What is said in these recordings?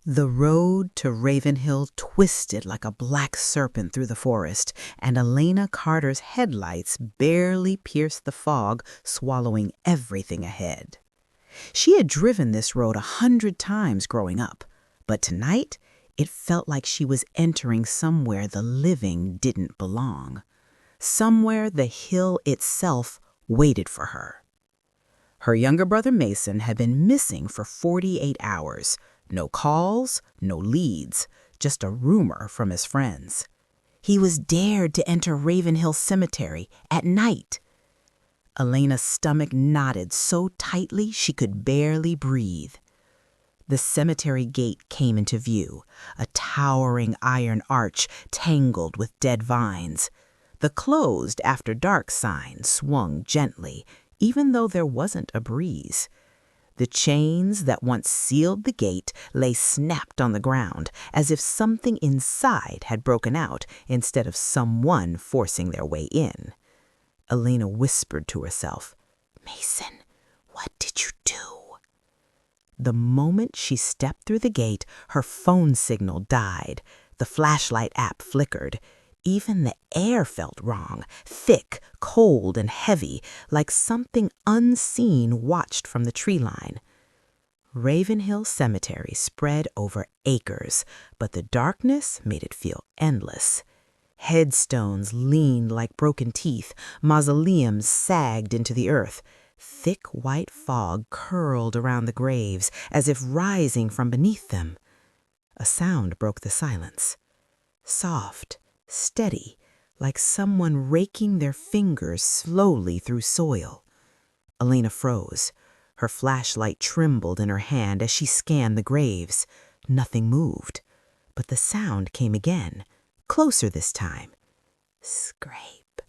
The road to Ravenhill twisted like a black serpent through the forest, and Elena Carter's headlights barely pierced the fog, swallowing everything ahead. She had driven this road 100 times growing up, but tonight it felt like she was entering somewhere the living didn't belong, somewhere the hill itself waited for her. Her younger brother Mason had been missing for 48 hours. No calls, no leads, just a rumor from his friends. He was dared to enter Ravenhill Cemetery at night. Elena's stomach knotted so tightly she could barely breathe. The cemetery gate came into view, a towering iron arch tangled with dead vines. The closed after dark sign swung gently, even though there wasn't a breeze. The chains that once sealed the gate lay snapped on the ground, as if something inside had broken out instead of someone forcing their way in. Elena whispered to herself, "Mason, what did you do?" The moment she stepped through the gate, her phone signal died. The flashlight app flickered. Even the air felt wrong, thick, cold, and heavy, like something unseen watched from the tree line. Ravenhill Cemetery spread over acres, but the darkness made it feel endless. Headstones leaned like broken teeth, mausoleums sagged into the earth. Thick white fog curled around the graves, as if rising from beneath them. A sound broke the silence. Soft, steady, like someone raking their fingers slowly through soil. Elena froze. Her flashlight trembled in her hand as she scanned the graves. Nothing moved, but the sound came again, closer this time. Scrape,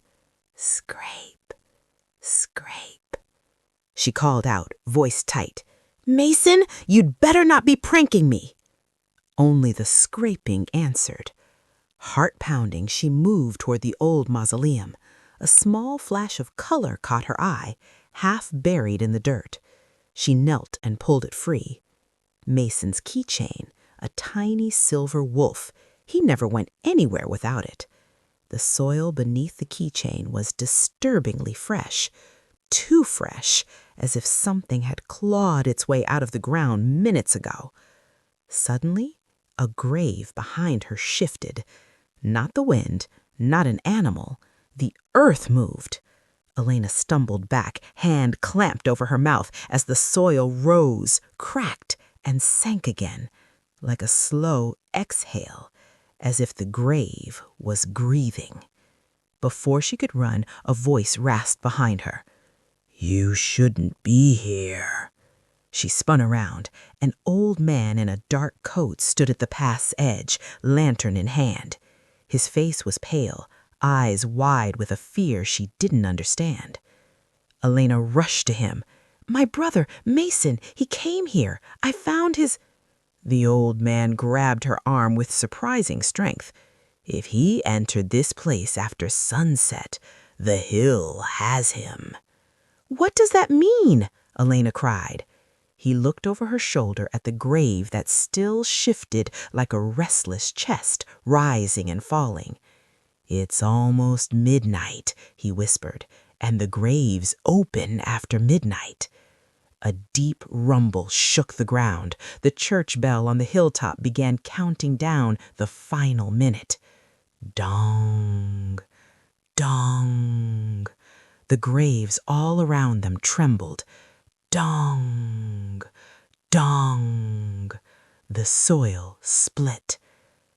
scrape, scrape. She called out, voice tight, "Mason, you'd better not be pranking me." Only the scraping answered. Heart pounding, she moved toward the old mausoleum. A small flash of color caught her eye, half buried in the dirt. She knelt and pulled it free. Mason's keychain, a tiny silver wolf. He never went anywhere without it. The soil beneath the keychain was disturbingly fresh, too fresh, as if something had clawed its way out of the ground minutes ago. Suddenly, a grave behind her shifted. Not the wind, not an animal. The earth moved. Elena stumbled back, hand clamped over her mouth as the soil rose, cracked, and sank again, like a slow exhale, as if the grave was grieving. Before she could run, a voice rasped behind her. "You shouldn't be here." She spun around. An old man in a dark coat stood at the path's edge, lantern in hand. His face was pale, eyes wide with a fear she didn't understand. Elena rushed to him. "My brother, Mason, he came here. I found his—" The old man grabbed her arm with surprising strength. "If he entered this place after sunset, the hill has him." "What does that mean?" Elena cried. He looked over her shoulder at the grave that still shifted like a restless chest, rising and falling. "It's almost midnight," he whispered, "and the graves open after midnight." A deep rumble shook the ground. The church bell on the hilltop began counting down the final minute. Dong, dong. The graves all around them trembled. Dong, dong. The soil split.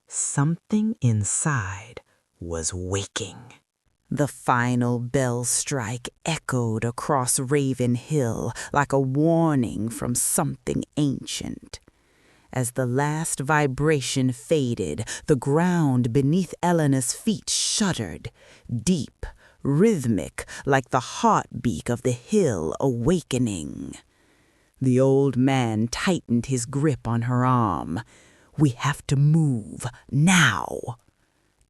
Something inside was waking. The final bell strike echoed across Raven Hill like a warning from something ancient. As the last vibration faded, the ground beneath Elena's feet shuddered, deep, rhythmic, like the heartbeat of the hill awakening. The old man tightened his grip on her arm. "We have to move, now."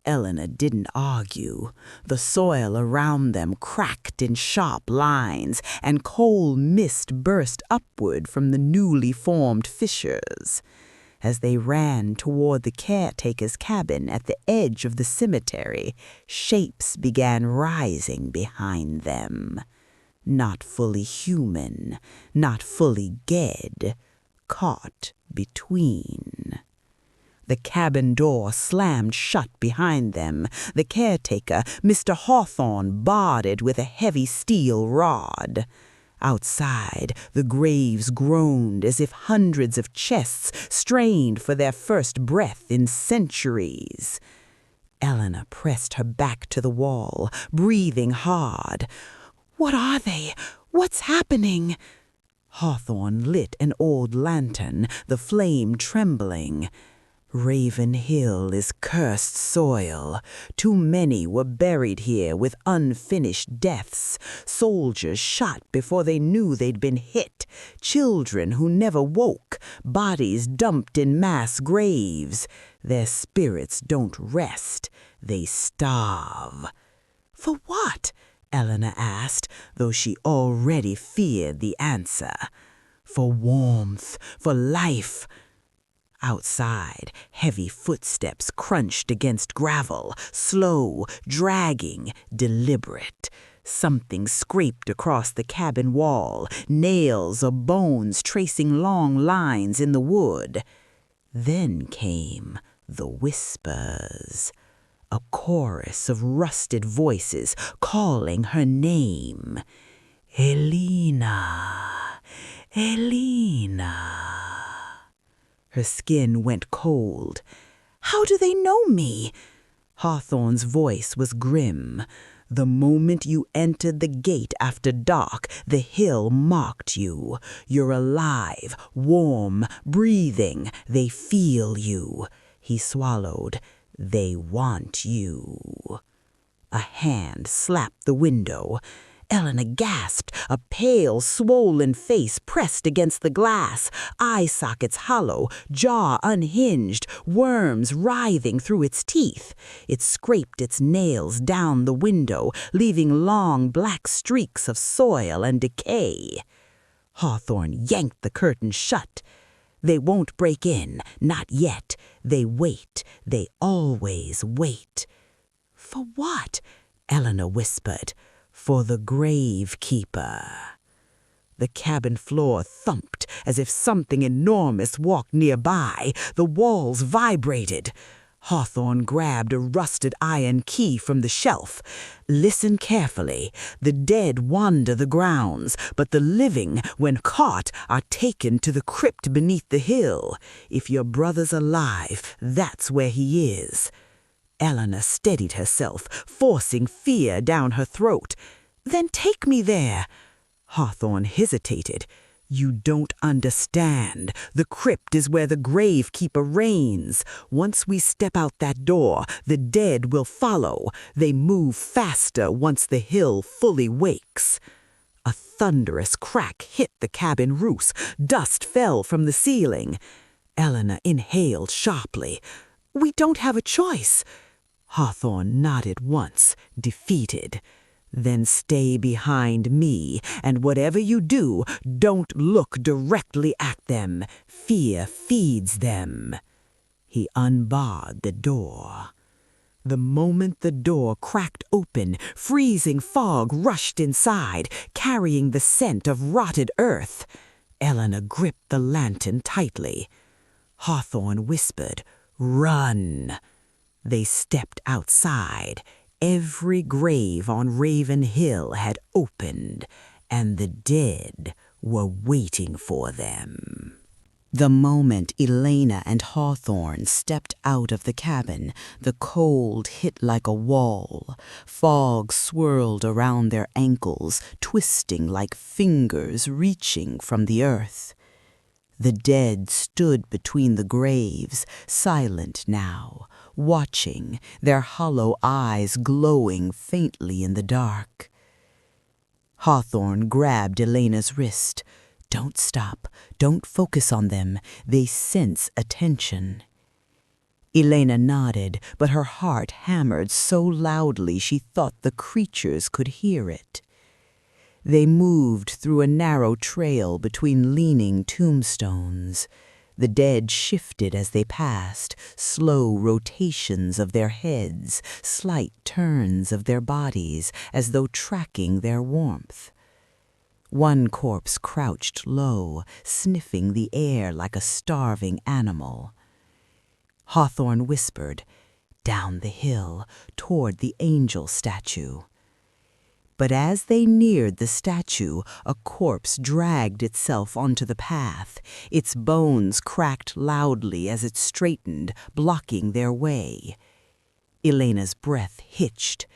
Elena didn't argue. The soil around them cracked in sharp lines, and cold mist burst upward from the newly formed fissures. As they ran toward the caretaker's cabin at the edge of the cemetery, shapes began rising behind them. Not fully human, not fully dead, caught between. The cabin door slammed shut behind them. The caretaker, Mr. Hawthorne, barred it with a heavy steel rod. Outside, the graves groaned as if hundreds of chests strained for their first breath in centuries. Eleanor pressed her back to the wall, breathing hard. "What are they? What's happening?" Hawthorne lit an old lantern, the flame trembling. Raven Hill is cursed soil. Too many were buried here with unfinished deaths. Soldiers shot before they knew they'd been hit. Children who never woke. Bodies dumped in mass graves. Their spirits don't rest. They starve. For what? Eleanor asked, though she already feared the answer. For warmth, for life. Outside, heavy footsteps crunched against gravel, slow, dragging, deliberate. Something scraped across the cabin wall, nails or bones tracing long lines in the wood. Then came the whispers. A chorus of rusted voices calling her name. Elena, Elena. Her skin went cold. "How do they know me?" Hawthorne's voice was grim. "The moment you entered the gate after dark, the hill mocked you. You're alive, warm, breathing. They feel you." He swallowed. "They want you." A hand slapped the window. Eleanor gasped, a pale, swollen face pressed against the glass, eye sockets hollow, jaw unhinged, worms writhing through its teeth. It scraped its nails down the window, leaving long black streaks of soil and decay. Hawthorne yanked the curtain shut. "They won't break in, not yet. They wait. They always wait." "For what?" Eleanor whispered. "For the gravekeeper." The cabin floor thumped as if something enormous walked nearby. The walls vibrated. Hawthorne grabbed a rusted iron key from the shelf. "Listen carefully. The dead wander the grounds, but the living, when caught, are taken to the crypt beneath the hill. If your brother's alive, that's where he is." Eleanor steadied herself, forcing fear down her throat. "Then take me there." Hawthorne hesitated. "You don't understand. The crypt is where the gravekeeper reigns. Once we step out that door, the dead will follow. They move faster once the hill fully wakes." A thunderous crack hit the cabin roof. Dust fell from the ceiling. Eleanor inhaled sharply. "We don't have a choice." Hawthorne nodded once, defeated. "Then stay behind me, and whatever you do, don't look directly at them. Fear feeds them." He unbarred the door. The moment the door cracked open, freezing fog rushed inside, carrying the scent of rotted earth. Eleanor gripped the lantern tightly. Hawthorne whispered, "Run." They stepped outside. Every grave on Raven Hill had opened, and the dead were waiting for them. The moment Elena and Hawthorne stepped out of the cabin, the cold hit like a wall. Fog swirled around their ankles, twisting like fingers reaching from the earth. The dead stood between the graves, silent now, watching, their hollow eyes glowing faintly in the dark. Hawthorne grabbed Elena's wrist. "Don't stop. Don't focus on them. They sense attention." Elena nodded, but her heart hammered so loudly she thought the creatures could hear it. They moved through a narrow trail between leaning tombstones. The dead shifted as they passed, slow rotations of their heads, slight turns of their bodies, as though tracking their warmth. One corpse crouched low, sniffing the air like a starving animal. Hawthorne whispered, down the hill, toward the angel statue. But as they neared the statue, a corpse dragged itself onto the path. Its bones cracked loudly as it straightened, blocking their way. Elena's breath hitched.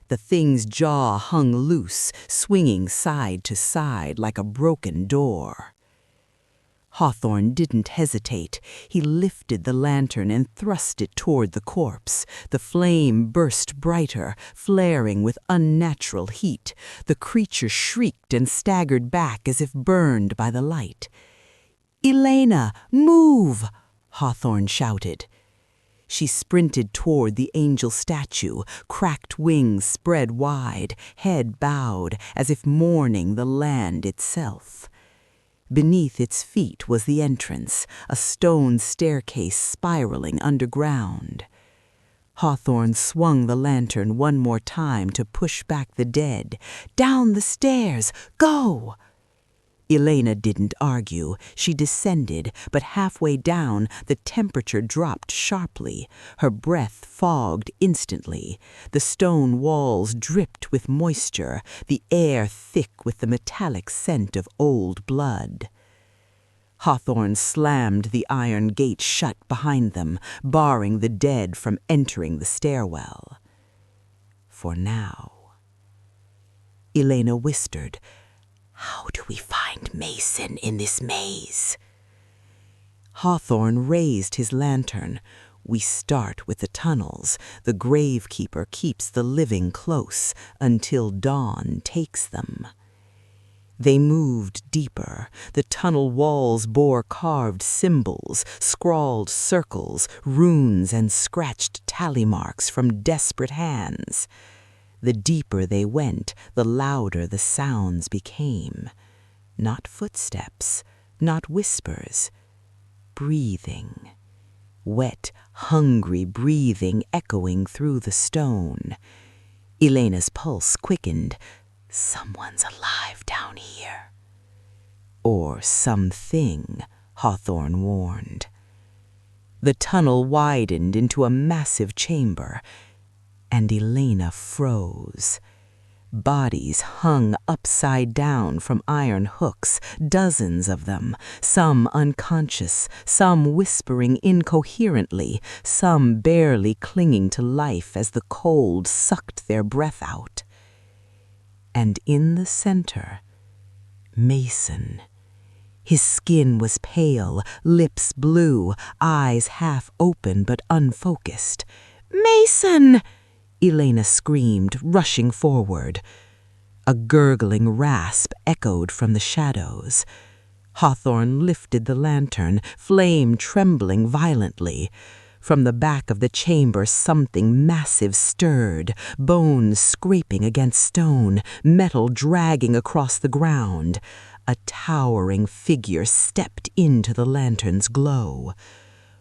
The thing's jaw hung loose, swinging side to side like a broken door. Hawthorne didn't hesitate. He lifted the lantern and thrust it toward the corpse. The flame burst brighter, flaring with unnatural heat. The creature shrieked and staggered back as if burned by the light. "Elena, move!" Hawthorne shouted. She sprinted toward the angel statue, cracked wings spread wide, head bowed, as if mourning the land itself. Beneath its feet was the entrance, a stone staircase spiraling underground. Hawthorne swung the lantern one more time to push back the dead. "Down the stairs! Go!" Elena didn't argue. She descended, but halfway down, the temperature dropped sharply. Her breath fogged instantly. The stone walls dripped with moisture, the air thick with the metallic scent of old blood. Hawthorne slammed the iron gate shut behind them, barring the dead from entering the stairwell. For now. Elena whispered, "How do we find Mason in this maze?" Hawthorne raised his lantern. "We start with the tunnels. The gravekeeper keeps the living close until dawn takes them." They moved deeper. The tunnel walls bore carved symbols, scrawled circles, runes, and scratched tally marks from desperate hands. The deeper they went, the louder the sounds became. Not footsteps, not whispers. Breathing. Wet, hungry breathing echoing through the stone. Elena's pulse quickened. Someone's alive down here. Or something, Hawthorne warned. The tunnel widened into a massive chamber, and Elena froze. Bodies hung upside down from iron hooks, dozens of them, some unconscious, some whispering incoherently, some barely clinging to life as the cold sucked their breath out. And in the center, Mason. His skin was pale, lips blue, eyes half open but unfocused. "Mason!" Elena screamed, rushing forward. A gurgling rasp echoed from the shadows. Hawthorne lifted the lantern, flame trembling violently. From the back of the chamber something massive stirred, bones scraping against stone, metal dragging across the ground. A towering figure stepped into the lantern's glow.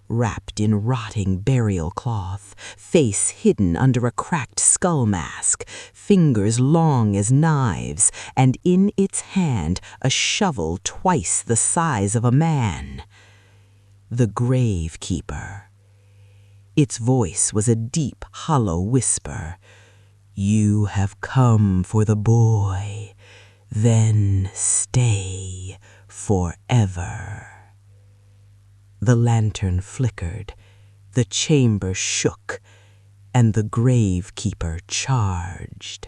Wrapped in rotting burial cloth, face hidden under a cracked skull mask, fingers long as knives, and in its hand a shovel twice the size of a man. The gravekeeper. Its voice was a deep, hollow whisper. "You have come for the boy, then stay forever." The lantern flickered, the chamber shook, and the gravekeeper charged.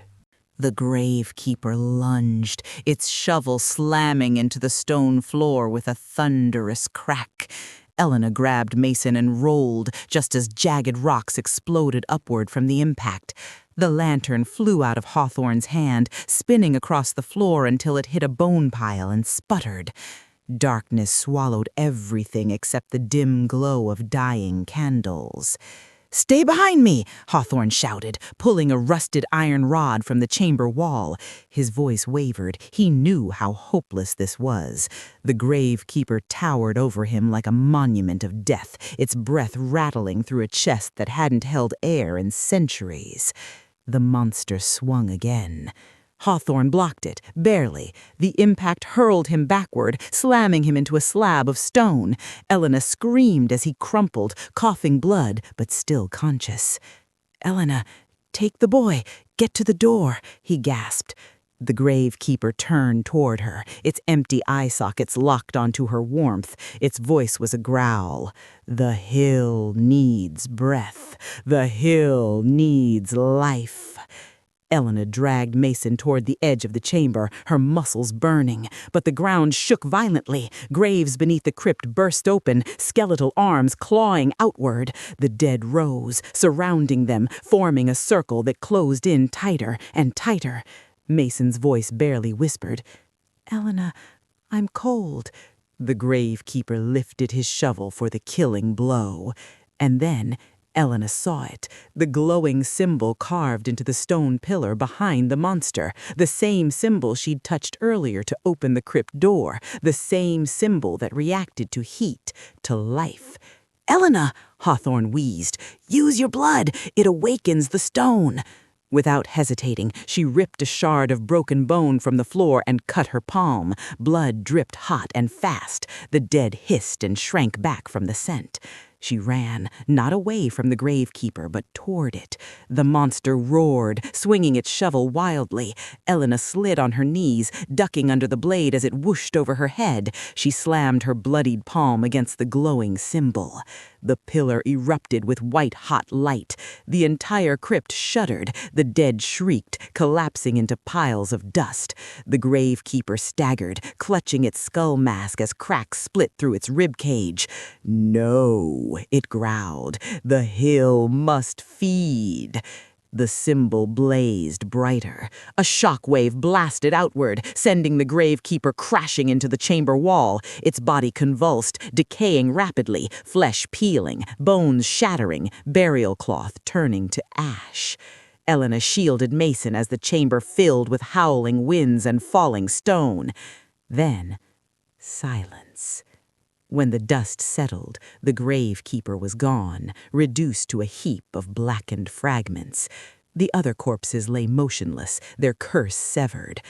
The gravekeeper lunged, its shovel slamming into the stone floor with a thunderous crack. Elena grabbed Mason and rolled just as jagged rocks exploded upward from the impact. The lantern flew out of Hawthorne's hand, spinning across the floor until it hit a bone pile and sputtered. Darkness swallowed everything except the dim glow of dying candles. "Stay behind me!" Hawthorne shouted, pulling a rusted iron rod from the chamber wall. His voice wavered. He knew how hopeless this was. The gravekeeper towered over him like a monument of death, its breath rattling through a chest that hadn't held air in centuries. The monster swung again. Hawthorne blocked it, barely. The impact hurled him backward, slamming him into a slab of stone. Elena screamed as he crumpled, coughing blood, but still conscious. "Elena, take the boy. Get to the door," he gasped. The gravekeeper turned toward her, its empty eye sockets locked onto her warmth. Its voice was a growl. "The hill needs breath. The hill needs life." Elena dragged Mason toward the edge of the chamber, her muscles burning. But the ground shook violently. Graves beneath the crypt burst open, skeletal arms clawing outward. The dead rose, surrounding them, forming a circle that closed in tighter and tighter. Mason's voice barely whispered, "Elena, I'm cold." The gravekeeper lifted his shovel for the killing blow. And then Elena saw it, the glowing symbol carved into the stone pillar behind the monster, the same symbol she'd touched earlier to open the crypt door, the same symbol that reacted to heat, to life. "Elena," Hawthorne wheezed, "use your blood. It awakens the stone." Without hesitating, she ripped a shard of broken bone from the floor and cut her palm. Blood dripped hot and fast. The dead hissed and shrank back from the scent. She ran, not away from the gravekeeper, but toward it. The monster roared, swinging its shovel wildly. Elena slid on her knees, ducking under the blade as it whooshed over her head. She slammed her bloodied palm against the glowing symbol. The pillar erupted with white-hot light. The entire crypt shuddered. The dead shrieked, collapsing into piles of dust. The gravekeeper staggered, clutching its skull mask as cracks split through its rib cage. "No," it growled. "The hill must feed." The symbol blazed brighter. A shockwave blasted outward, sending the gravekeeper crashing into the chamber wall. Its body convulsed, decaying rapidly, flesh peeling, bones shattering, burial cloth turning to ash. Elena shielded Mason as the chamber filled with howling winds and falling stone. Then, silence. When the dust settled, the gravekeeper was gone, reduced to a heap of blackened fragments. The other corpses lay motionless, their curse severed.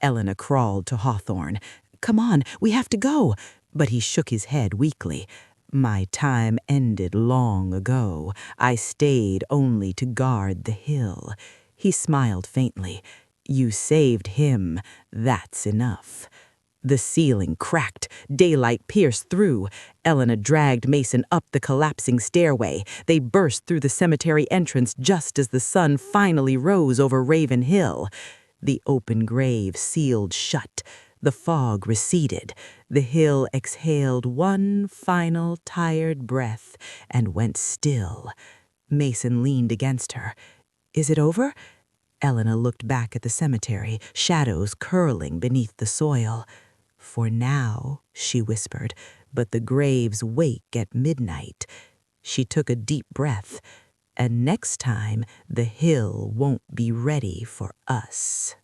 Elena crawled to Hawthorne. "Come on, we have to go." But he shook his head weakly. "My time ended long ago. I stayed only to guard the hill." He smiled faintly. "You saved him. That's enough." The ceiling cracked. Daylight pierced through. Elena dragged Mason up the collapsing stairway. They burst through the cemetery entrance just as the sun finally rose over Raven Hill. The open grave sealed shut. The fog receded. The hill exhaled one final tired breath and went still. Mason leaned against her. "Is it over?" Elena looked back at the cemetery, shadows curling beneath the soil. "For now," she whispered, "but the graves wake at midnight." She took a deep breath. "And next time, the hill won't be ready for us."